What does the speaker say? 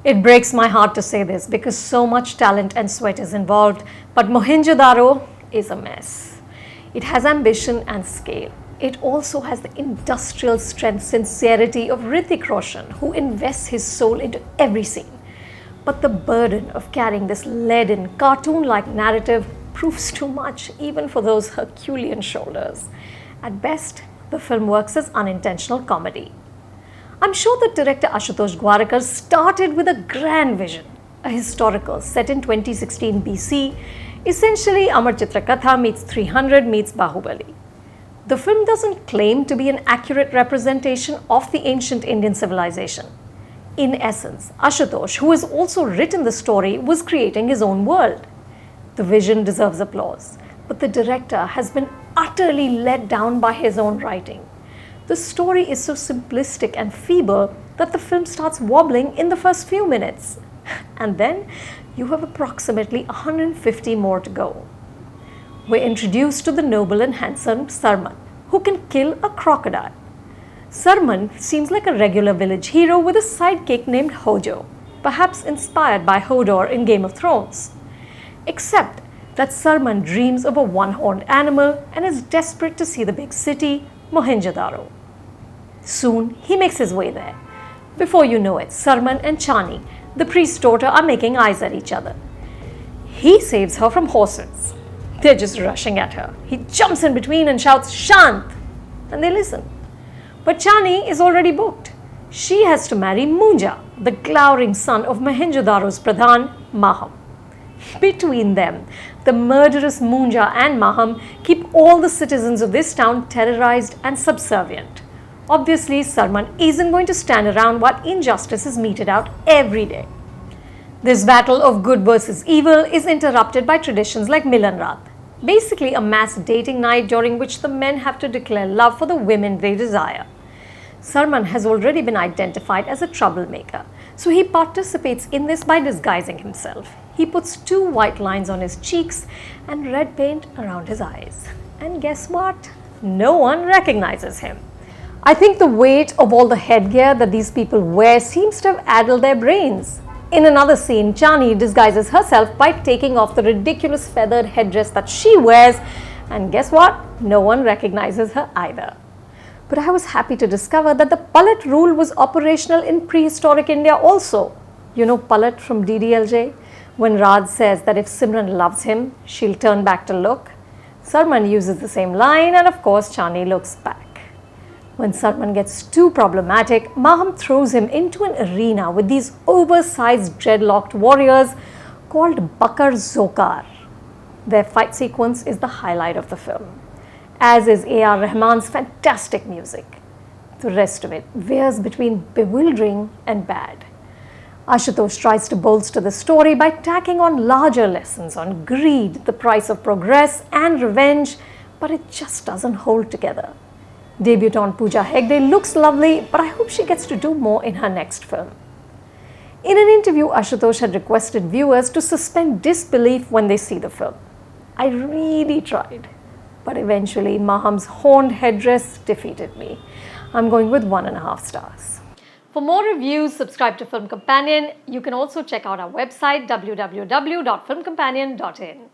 It breaks my heart to say this because so much talent and sweat is involved, but Mohenjo-daro is a mess. It has ambition and scale. It also has the industrial strength, sincerity of Hrithik Roshan, who invests his soul into every scene. But the burden of carrying this leaden, cartoon-like narrative proves too much, even for those Herculean shoulders. At best, the film works as unintentional comedy. I'm sure that director Ashutosh Gwarakar started with a grand vision, a historical set in 2016 BC, essentially Amar Chitra Katha meets 300 meets Bahubali. The film doesn't claim to be an accurate representation of the ancient Indian civilization. In essence, Ashutosh, who has also written the story, was creating his own world. The vision deserves applause, but the director has been utterly let down by his own writing. The story is so simplistic and feeble that the film starts wobbling in the first few minutes. And then you have approximately 150 more to go. We're introduced to the noble and handsome Sarman, who can kill a crocodile. Sarman seems like a regular village hero with a sidekick named Hojo, perhaps inspired by Hodor in Game of Thrones. Except that Sarman dreams of a one-horned animal and is desperate to see the big city, Mohenjo-daro. Soon, he makes his way there. Before you know it, Sarman and Chani, the priest's daughter, are making eyes at each other. He saves her from horses. They're just rushing at her. He jumps in between and shouts, "Shant!" And they listen. But Chani is already booked. She has to marry Munja, the glowering son of Mohenjo-daro's Pradhan, Maham. Between them, the murderous Munja and Maham keep all the citizens of this town terrorized and subservient. Obviously, Sarman isn't going to stand around while injustice is meted out every day. This battle of good versus evil is interrupted by traditions like Milan Raat, basically a mass dating night during which the men have to declare love for the women they desire. Sarman has already been identified as a troublemaker, so he participates in this by disguising himself. He puts 2 white lines on his cheeks and red paint around his eyes. And guess what? No one recognizes him. I think the weight of all the headgear that these people wear seems to have addled their brains. In another scene, Chani disguises herself by taking off the ridiculous feathered headdress that she wears, and guess what? No one recognizes her either. But I was happy to discover that the Palat rule was operational in prehistoric India also. You know Palat from DDLJ? When Raj says that if Simran loves him, she'll turn back to look. Sarman uses the same line, and of course Chani looks back. When Sarman gets too problematic, Maham throws him into an arena with these oversized dreadlocked warriors called Bakar Zokar. Their fight sequence is the highlight of the film, as is A.R. Rahman's fantastic music. The rest of it veers between bewildering and bad. Ashutosh tries to bolster the story by tacking on larger lessons on greed, the price of progress, and revenge, but it just doesn't hold together. Debutante Pooja Hegde looks lovely, but I hope she gets to do more in her next film. In an interview, Ashutosh had requested viewers to suspend disbelief when they see the film. I really tried, but eventually Maham's horned headdress defeated me. I'm going with 1.5 stars. For more reviews, subscribe to Film Companion. You can also check out our website www.filmcompanion.in.